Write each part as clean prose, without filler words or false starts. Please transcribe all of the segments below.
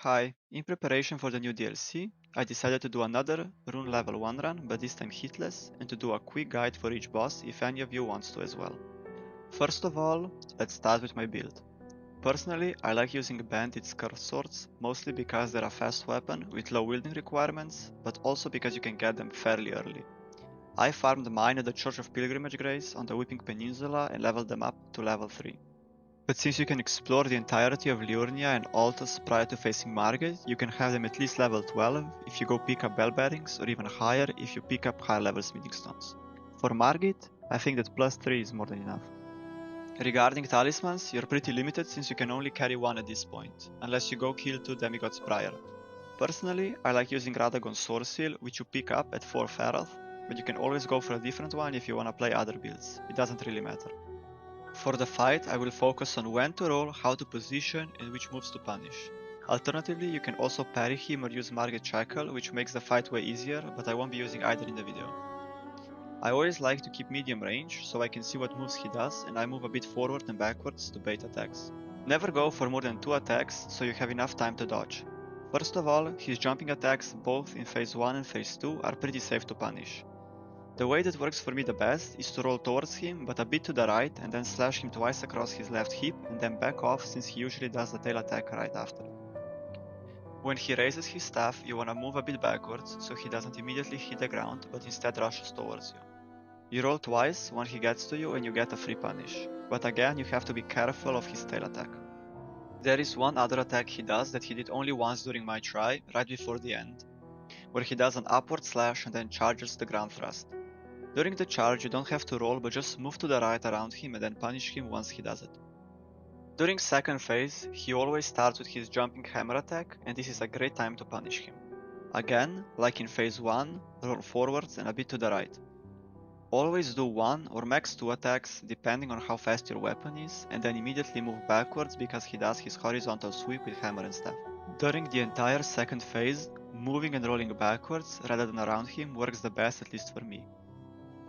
Hi, in preparation for the new DLC, I decided to do another rune level 1 run, but this time hitless, and to do a quick guide for each boss if any of you wants to as well. First of all, let's start with my build. Personally, I like using bandit curved swords, mostly because they're a fast weapon with low wielding requirements, but also because you can get them fairly early. I farmed mine at the Church of Pilgrimage Grace on the Whipping Peninsula and leveled them up to level 3. But since you can explore the entirety of Liurnia and Altus prior to facing Margit, you can have them at least level 12 if you go pick up bell bearings, or even higher if you pick up higher level smithing stones. For Margit, I think that plus 3 is more than enough. Regarding talismans, you're pretty limited since you can only carry one at this point, unless you go kill 2 demigods prior. Personally, I like using Radagon's Sword Seal, which you pick up at 4 Feroth, but you can always go for a different one if you wanna play other builds, it doesn't really matter. For the fight, I will focus on when to roll, how to position, and which moves to punish. Alternatively, you can also parry him or use Margit Shackle, which makes the fight way easier, but I won't be using either in the video. I always like to keep medium range, so I can see what moves he does, and I move a bit forward and backwards to bait attacks. Never go for more than 2 attacks, so you have enough time to dodge. First of all, his jumping attacks both in phase 1 and phase 2 are pretty safe to punish. The way that works for me the best is to roll towards him but a bit to the right and then slash him twice across his left hip and then back off since he usually does the tail attack right after. When he raises his staff, you wanna move a bit backwards so he doesn't immediately hit the ground but instead rushes towards you. You roll twice when he gets to you and you get a free punish, but again you have to be careful of his tail attack. There is one other attack he does that he did only once during my try, right before the end, where he does an upward slash and then charges the ground thrust. During the charge, you don't have to roll, but just move to the right around him and then punish him once he does it. During second phase, he always starts with his jumping hammer attack, and this is a great time to punish him. Again, like in phase 1, roll forwards and a bit to the right. Always do 1 or max 2 attacks depending on how fast your weapon is, and then immediately move backwards because he does his horizontal sweep with hammer and staff. During the entire second phase, moving and rolling backwards rather than around him works the best, at least for me.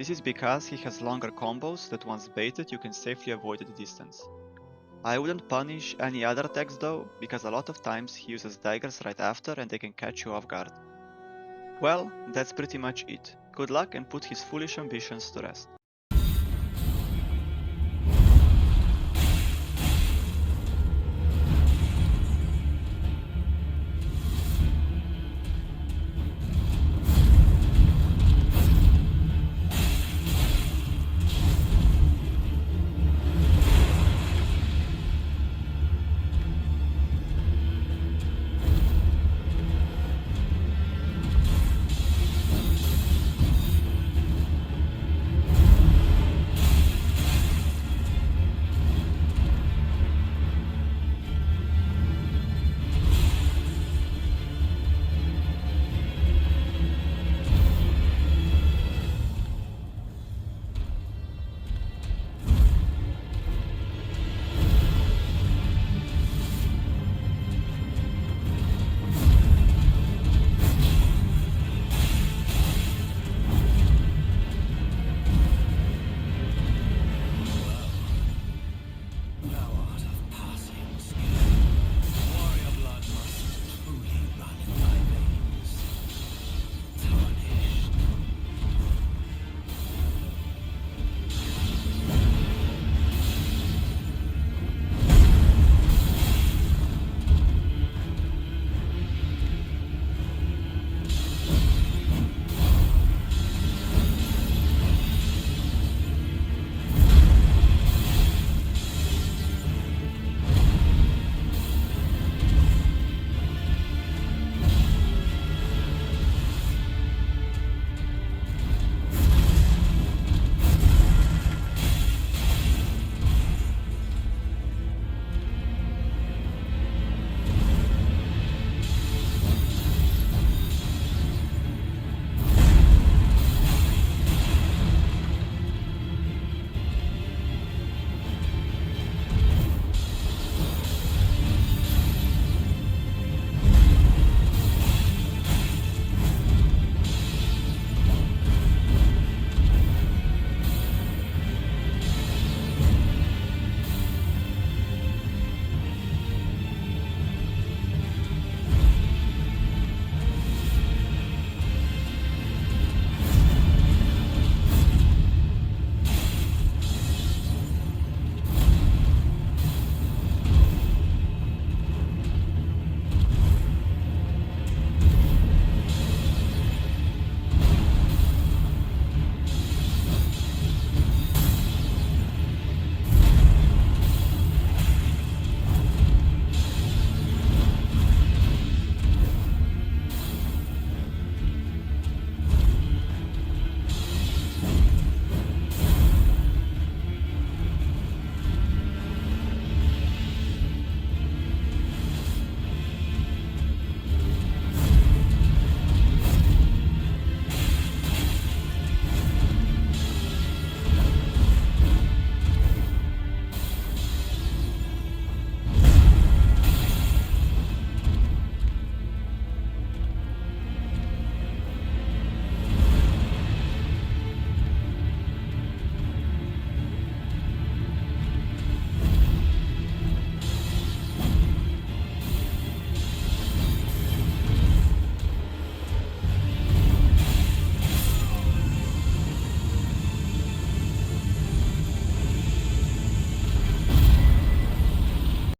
This is because he has longer combos that once baited you can safely avoid at the distance. I wouldn't punish any other attacks though, because a lot of times he uses daggers right after and they can catch you off guard. Well, that's pretty much it. Good luck and put his foolish ambitions to rest.